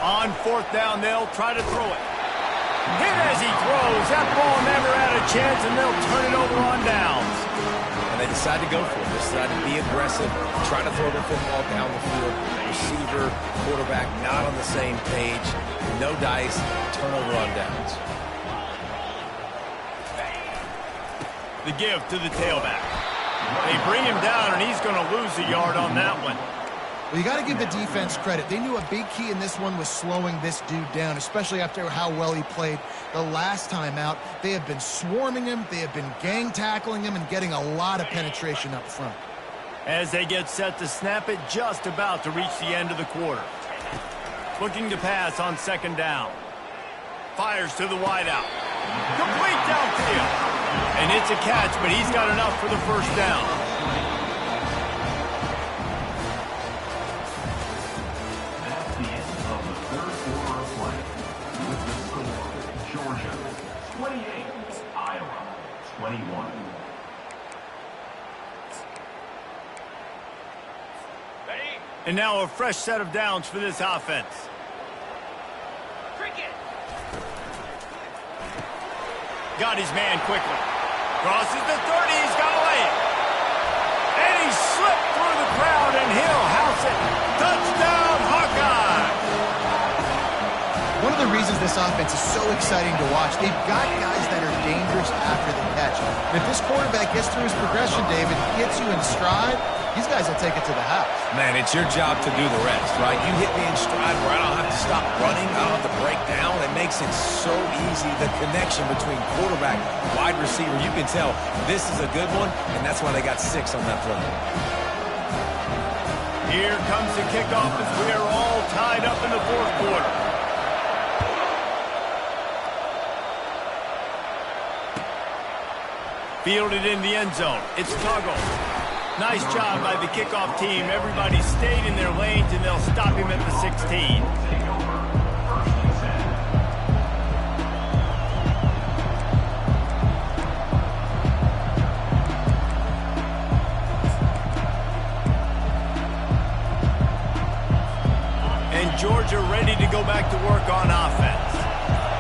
On 4th down, they'll try to throw it. Hit as he throws. That ball never had a chance, and they'll turn it over on downs. And they decide to go for it. They decide to be aggressive, try to throw the football down the field. Receiver, quarterback not on the same page. No dice, turnover on downs. The give to the tailback. They bring him down, and he's going to lose a yard on that one. Well, you got to give the defense credit. They knew a big key in this one was slowing this dude down, especially after how well he played the last time out. They have been swarming him. They have been gang tackling him and getting a lot of penetration up front. As they get set to snap it, just about to reach the end of the quarter. Looking to pass on 2nd down. Fires to the wideout. Complete downfield. And it's a catch, but he's got enough for the 1st down. And now a fresh set of downs for this offense. Got his man quickly. Crosses the 30, he's got a lane. And he slipped through the crowd, and he'll house it. Touchdown, Hawkeye! One of the reasons this offense is so exciting to watch, they've got guys that are dangerous after the catch. And if this quarterback gets through his progression, David, gets you in stride, these guys will take it to the house. Man, it's your job to do the rest, right? You hit me in stride where I don't have to stop running, I don't have to break down. It makes it so easy, the connection between quarterback, wide receiver. You can tell this is a good one, and that's why they got 6 on that play. Here comes the kickoff as we are all tied up in the 4th quarter. Fielded in the end zone. It's Tuggle. Nice job by the kickoff team. Everybody stayed in their lanes, and they'll stop him at the 16. And Georgia ready to go back to work on offense.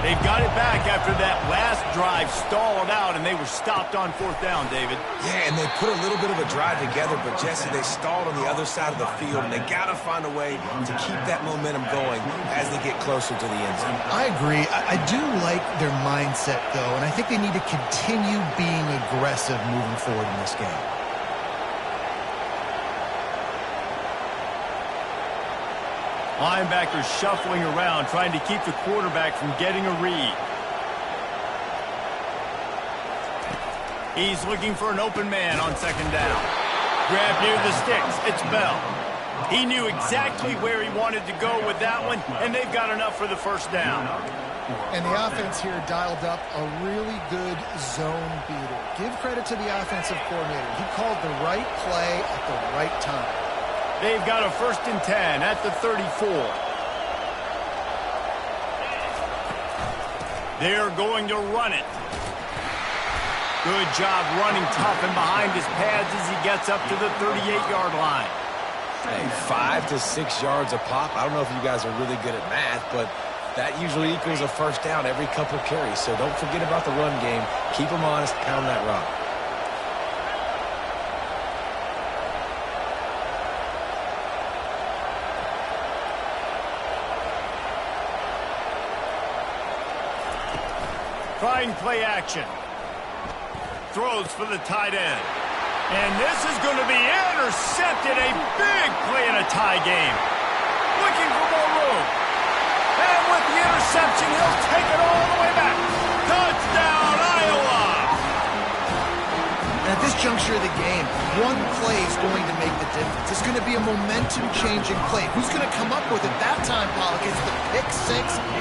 They've got it back after that last drive stalled out, and they were stopped on 4th down, David. Yeah, and they put a little bit of a drive together, but, Jesse, they stalled on the other side of the field, and they got to find a way to keep that momentum going as they get closer to the end zone. I agree. I do like their mindset, though, and I think they need to continue being aggressive moving forward in this game. Linebackers shuffling around, trying to keep the quarterback from getting a read. He's looking for an open man on 2nd down. Grab near the sticks. It's Bell. He knew exactly where he wanted to go with that one, and they've got enough for the 1st down. And the offense here dialed up a really good zone beater. Give credit to the offensive coordinator. He called the right play at the right time. They've got a 1st and 10 at the 34. They're going to run it. Good job running tough and behind his pads as he gets up to the 38-yard line. Hey, 5 to 6 yards a pop. I don't know if you guys are really good at math, but that usually equals a 1st down every couple carries. So don't forget about the run game. Keep them honest, pound that rock. Trying play action. Throws for the tight end. And this is going to be intercepted. A big play in a tie game. Looking for more room. And with the interception, he'll take it all the way back. Touchdown, Iowa! And at this juncture of the game, one play is going to make the difference. It's going to be a momentum-changing play. Who's going to come up with it that time, Pollock? It's the pick 6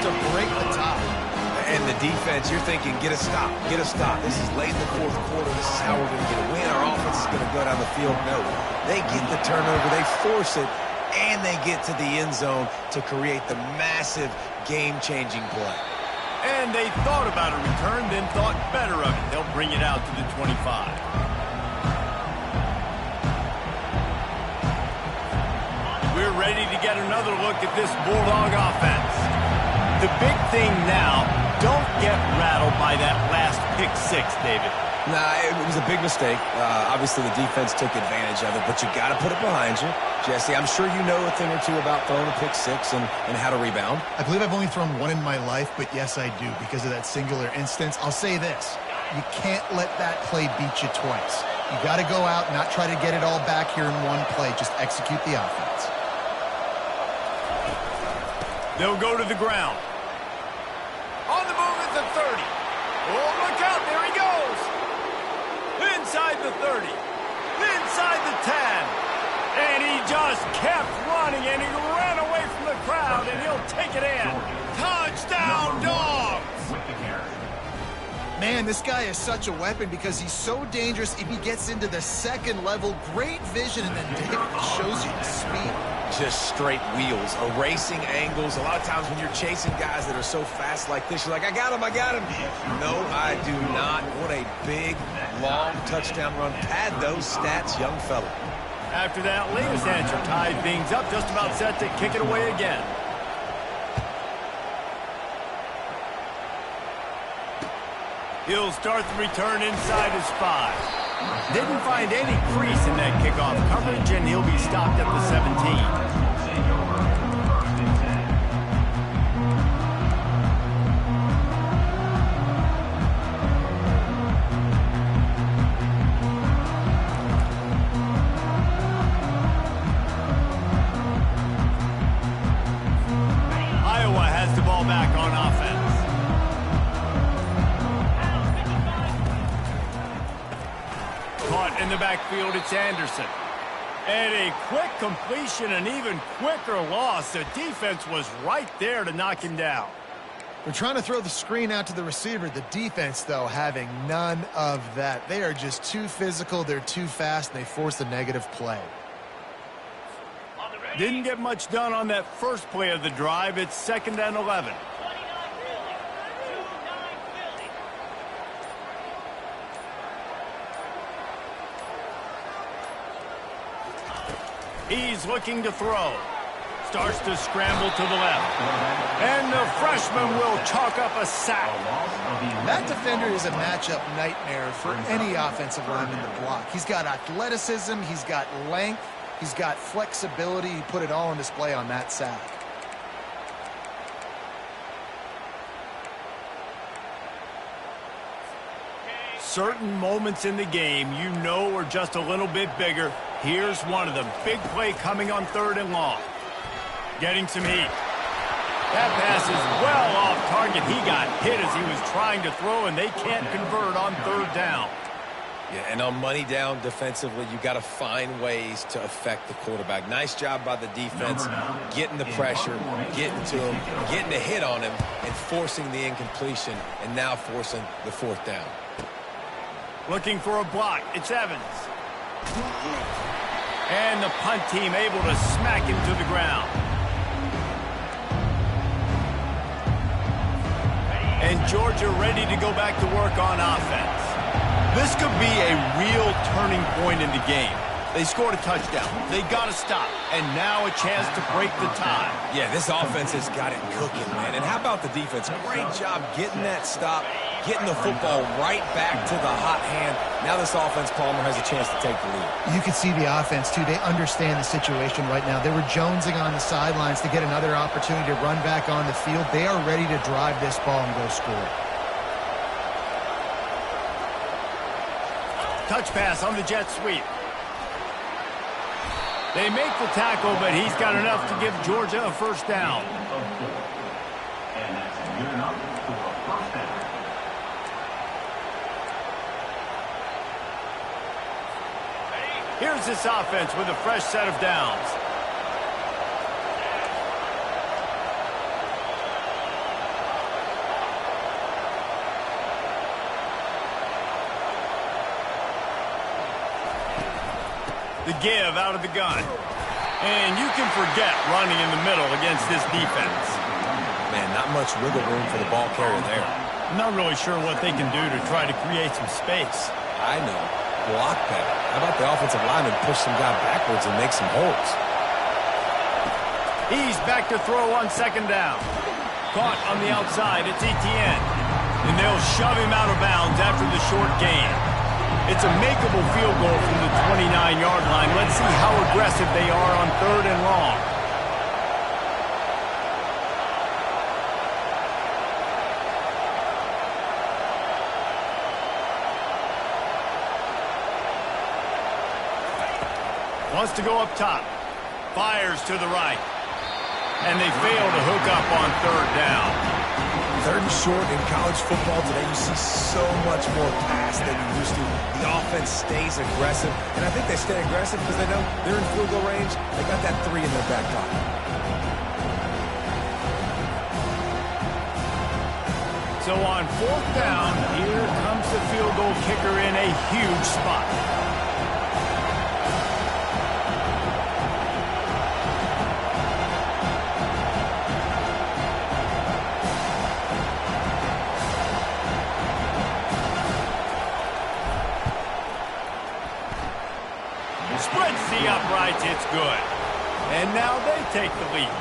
to break the tie. And the defense, you're thinking, get a stop, get a stop. This is late in the 4th quarter. This is how we're going to get a win. Our offense is going to go down the field. No, they get the turnover, they force it, and they get to the end zone to create the massive game-changing play. And they thought about a return, then thought better of it. They'll bring it out to the 25. We're ready to get another look at this Bulldog offense. The big thing now, don't get rattled by that last pick 6, David. Nah, it was a big mistake. Obviously, the defense took advantage of it, but you got to put it behind you. Jesse, I'm sure you know a thing or two about throwing a pick 6 and how to rebound. I believe I've only thrown one in my life, but yes, I do because of that singular instance. I'll say this. You can't let that play beat you twice. You got to go out, not try to get it all back here in one play. Just execute the offense. They'll go to the ground. On the move at the 30. Oh, look out. There he goes. Inside the 30. Inside the 10. And he just kept running, and he ran away from the crowd, and he'll take it in. Touchdown, Dogs! Man, this guy is such a weapon because he's so dangerous if he gets into the 2nd level. Great vision, and then David shows you the speed. Just straight wheels, erasing angles. A lot of times when you're chasing guys that are so fast like this, you're like, I got him, I got him. No, I do not. What a big, long touchdown run. Pad those stats, young fella. After that latest answer, tied things up, just about set to kick it away again. He'll start the return inside his 5. Didn't find any crease in that kickoff coverage, and he'll be stopped at the 17. Iowa has the ball back on offense. Caught in the backfield, it's Anderson. And a quick completion, an even quicker loss. The defense was right there to knock him down. They're trying to throw the screen out to the receiver. The defense, though, having none of that. They are just too physical. They're too fast, and they force a negative play. Didn't get much done on that first play of the drive. It's 2nd and 11. He's looking to throw. Starts to scramble to the left. And the freshman will chalk up a sack. That defender is a matchup nightmare for any offensive lineman to block. He's got athleticism. He's got length. He's got flexibility. He put it all on display on that sack. Certain moments in the game you know are just a little bit bigger. Here's one of them. Big play coming on 3rd and long. Getting some heat. That pass is well off target. He got hit as he was trying to throw, and they can't convert on 3rd down. Yeah, and on money down defensively, you got to find ways to affect the quarterback. Nice job by the defense, getting the pressure, getting to him, getting a hit on him, and forcing the incompletion, and now forcing the 4th down. Looking for a block. It's Evans. And the punt team able to smack him to the ground. And Georgia ready to go back to work on offense. This could be a real turning point in the game. They scored a touchdown. They got to stop. And now a chance to break the tie. Yeah, this offense has got it cooking, man. And how about the defense? Great job getting that stop, getting the football right back to the hot hand. Now this offense, Palmer, has a chance to take the lead. You can see the offense, too. They understand the situation right now. They were jonesing on the sidelines to get another opportunity to run back on the field. They are ready to drive this ball and go score. Touch pass on the jet sweep. They make the tackle, but he's got enough to give Georgia a 1st down. And that's good enough for a 1st down. Here's this offense with a fresh set of downs. The give out of the gun. And you can forget running in the middle against this defense. Man, not much wiggle room for the ball carrier there. I'm not really sure what they can do to try to create some space. I know. Block better. How about the offensive lineman push some guy backwards and make some holes? He's back to throw on 2nd down. Caught on the outside. It's Etienne. And they'll shove him out of bounds after the short gain. It's a makeable field goal from the 29-yard line. Let's see how aggressive they are on 3rd and long. Wants to go up top. Fires to the right. And they fail to hook up on 3rd down. 3rd and short in college football today, you see so much more pass than you used to. The offense stays aggressive, and I think they stay aggressive because they know they're in field goal range. They got that 3 in their back pocket. So on 4th down, here comes the field goal kicker in a huge spot. Spreads the uprights, it's good. And now they take the lead.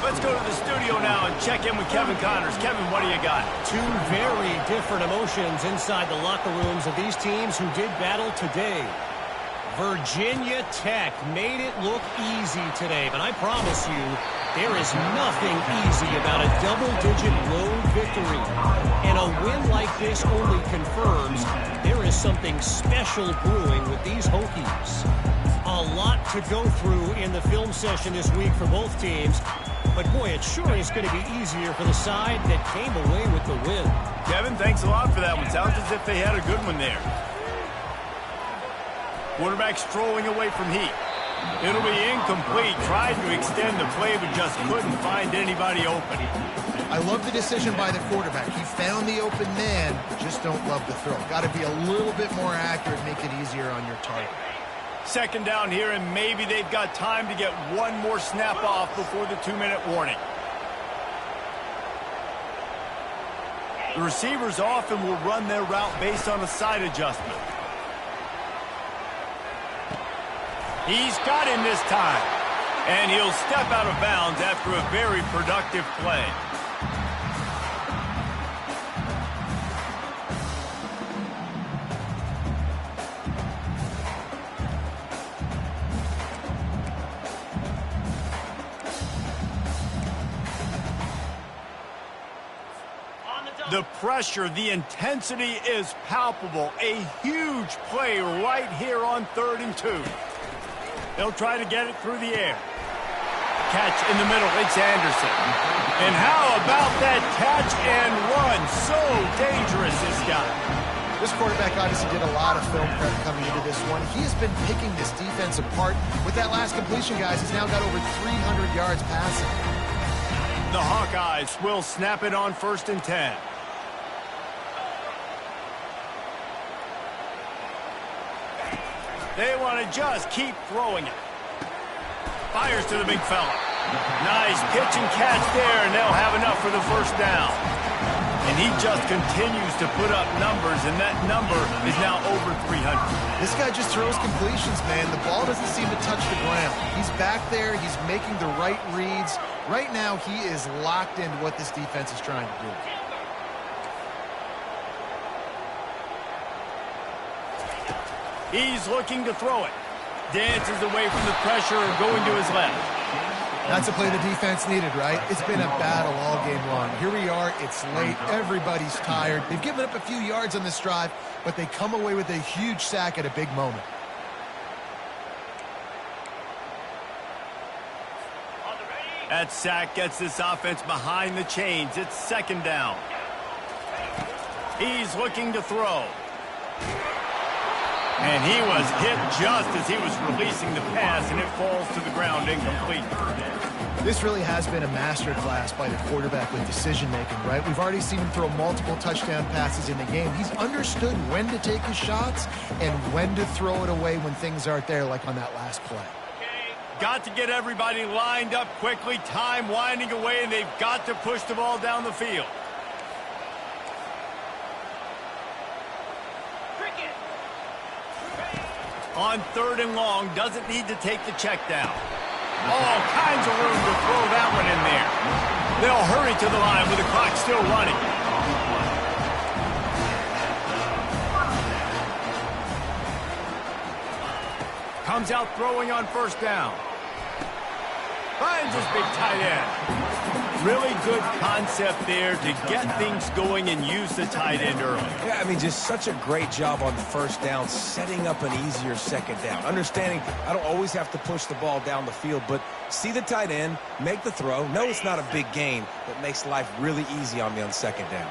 Let's go to the studio now and check in with Kevin Connors. Kevin, what do you got? Two very different emotions inside the locker rooms of these teams who did battle today. Virginia Tech made it look easy today, but I promise you, there is nothing easy about a double-digit road victory. And a win like this only confirms there is something special brewing with these Hokies. A lot to go through in the film session this week for both teams. But, boy, it sure is going to be easier for the side that came away with the win. Kevin, thanks a lot for that one. Sounds as if they had a good one there. Quarterback strolling away from heat. It'll be incomplete. Tried to extend the play, but just couldn't find anybody open. I love the decision by the quarterback. He found the open man, just don't love the throw. Got to be a little bit more accurate, make it easier on your target. Second down here, and maybe they've got time to get one more snap off before the 2-minute warning. The receivers often will run their route based on a side adjustment. He's got him this time. And he'll step out of bounds after a very productive play. The pressure, the intensity is palpable. A huge play right here on 3rd and 2. They'll try to get it through the air. Catch in the middle, it's Anderson. And how about that catch and run? So dangerous, this guy. This quarterback obviously did a lot of film prep coming into this one. He has been picking this defense apart. With that last completion, guys, he's now got over 300 yards passing. The Hawkeyes will snap it on 1st and 10. They want to just keep throwing it. Fires to the big fella. Nice pitch and catch there, and they'll have enough for the 1st down. And he just continues to put up numbers, and that number is now over 300. This guy just throws completions, man. The ball doesn't seem to touch the ground. He's back there. He's making the right reads. Right now, he is locked into what this defense is trying to do. He's looking to throw it. Dances away from the pressure, going to his left. That's a play the defense needed, right? It's been a battle all game long. Here we are. It's late. Everybody's tired. They've given up a few yards on this drive, but they come away with a huge sack at a big moment. That sack gets this offense behind the chains. It's 2nd down. He's looking to throw. And he was hit just as he was releasing the pass, and it falls to the ground incomplete. This really has been a masterclass by the quarterback with decision-making, right? We've already seen him throw multiple touchdown passes in the game. He's understood when to take his shots and when to throw it away when things aren't there, like on that last play. Got to get everybody lined up quickly. Time winding away, and they've got to push the ball down the field. On 3rd and long, doesn't need to take the check down. All kinds of room to throw that one in there. They'll hurry to the line with the clock still running. Comes out throwing on 1st down. Finds his big tight end. Really good concept there to get things going and use the tight end early. Yeah, I mean, just such a great job on the 1st down, setting up an easier 2nd down. Understanding I don't always have to push the ball down the field, but see the tight end, make the throw. No, it's not a big gain, but makes life really easy on me on 2nd down.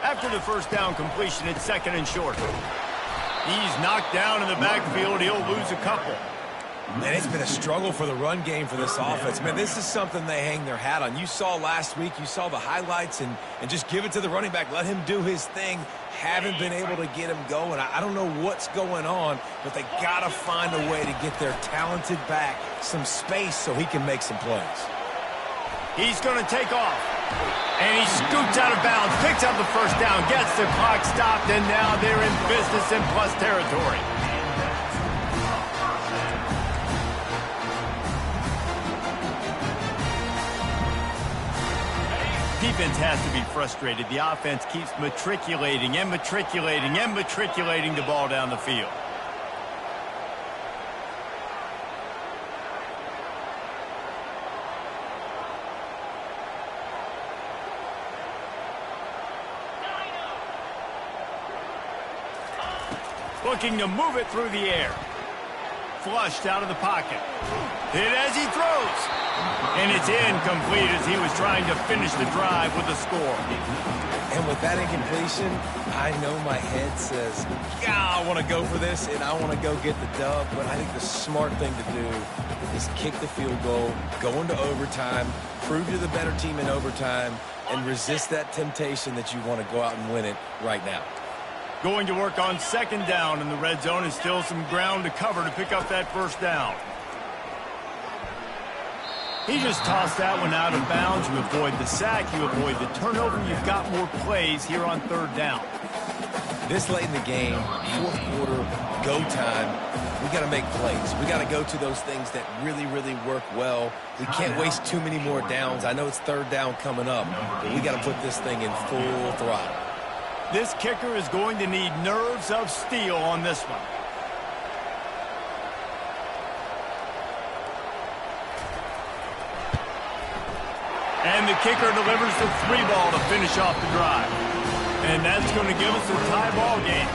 After the 1st down completion, it's 2nd and short. He's knocked down in the backfield. He'll lose a couple. Man, it's been a struggle for the run game for this offense. Man, this is something they hang their hat on. You saw last week, you saw the highlights, and just give it to the running back. Let him do his thing. Haven't been able to get him going. I don't know what's going on, but they got to find a way to get their talented back some space so he can make some plays. He's going to take off. And he scoots out of bounds, picks up the 1st down, gets the clock stopped, and now they're in business in plus territory. Defense has to be frustrated. The offense keeps matriculating and matriculating and matriculating the ball down the field. Looking to move it through the air. flushed out of the pocket. Hit as he throws. And it's incomplete as he was trying to finish the drive with a score. And with that incompletion, I know my head says, yeah, I want to go for this, and I want to go get the dub. But I think the smart thing to do is kick the field goal, go into overtime, prove you're the better team in overtime, and resist that temptation that you want to go out and win it right now. Going to work on second down in the red zone, and still some ground to cover to pick up that first down. He just tossed that one out of bounds. You avoid the sack, you avoid the turnover. You've got more plays here on third down. This late in the game, fourth quarter, go time, we got to make plays. We got to go to those things that really, really work well. We can't waste too many more downs. I know it's third down coming up, but we got to put this thing in full throttle. This kicker is going to need nerves of steel on this one. And the kicker delivers the 3-ball to finish off the drive. And that's going to give us a tie ball game.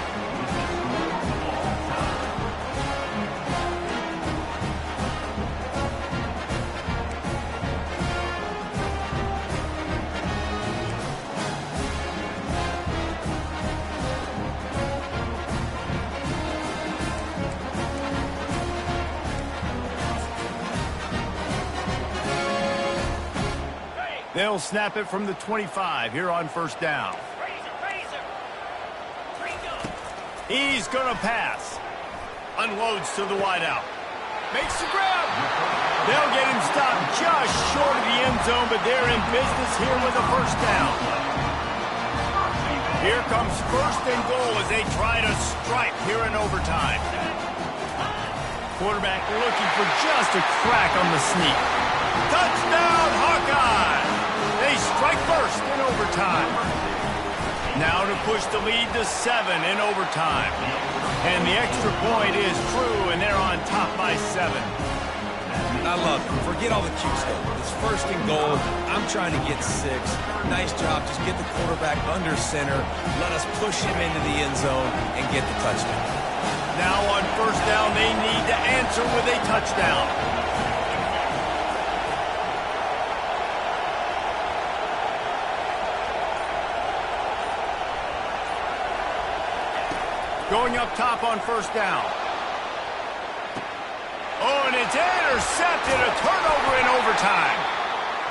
They'll snap it from the 25 here on first down. He's going to pass. Unloads to the wideout. Makes the grab. They'll get him stopped just short of the end zone, but they're in business here with a first down. Here comes first and goal as they try to strike here in overtime. Quarterback looking for just a crack on the sneak. Touchdown, Hawkeye! They strike first in overtime. Now to push the lead to 7 in overtime. And the extra point is true, and they're on top by 7. I love it. Forget all the cute stuff. It's first and goal. I'm trying to get 6. Nice job. Just get the quarterback under center. Let us push him into the end zone and get the touchdown. Now on first down, they need to answer with a touchdown. Going up top on first down. Oh, and it's intercepted. A turnover in overtime.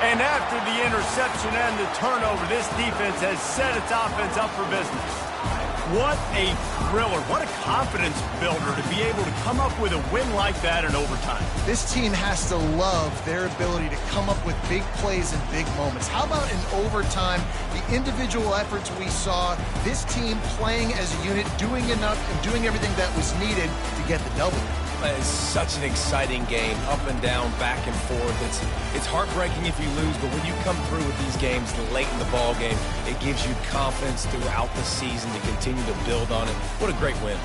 And after the interception and the turnover, this defense has set its offense up for business. What a thriller. What a confidence builder to be able to come up with a win like that in overtime. This team has to love their ability to come up with big plays and big moments. How about in overtime, the individual efforts we saw, this team playing as a unit, doing enough and doing everything that was needed to get the W. It's such an exciting game, up and down, back and forth. It's heartbreaking if you lose, but when you come through with these games late in the ball game, it gives you confidence throughout the season to continue to build on it. What a great win.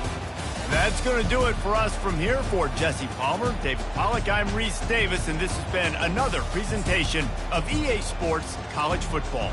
That's going to do it for us from here. For Jesse Palmer, David Pollack, I'm Reese Davis, and this has been another presentation of EA Sports College Football.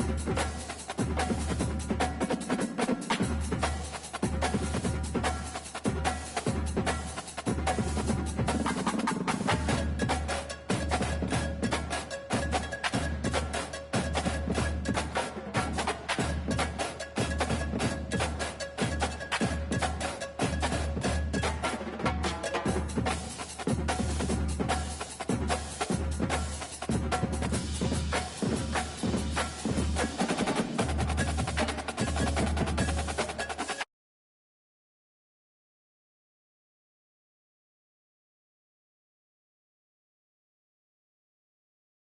it.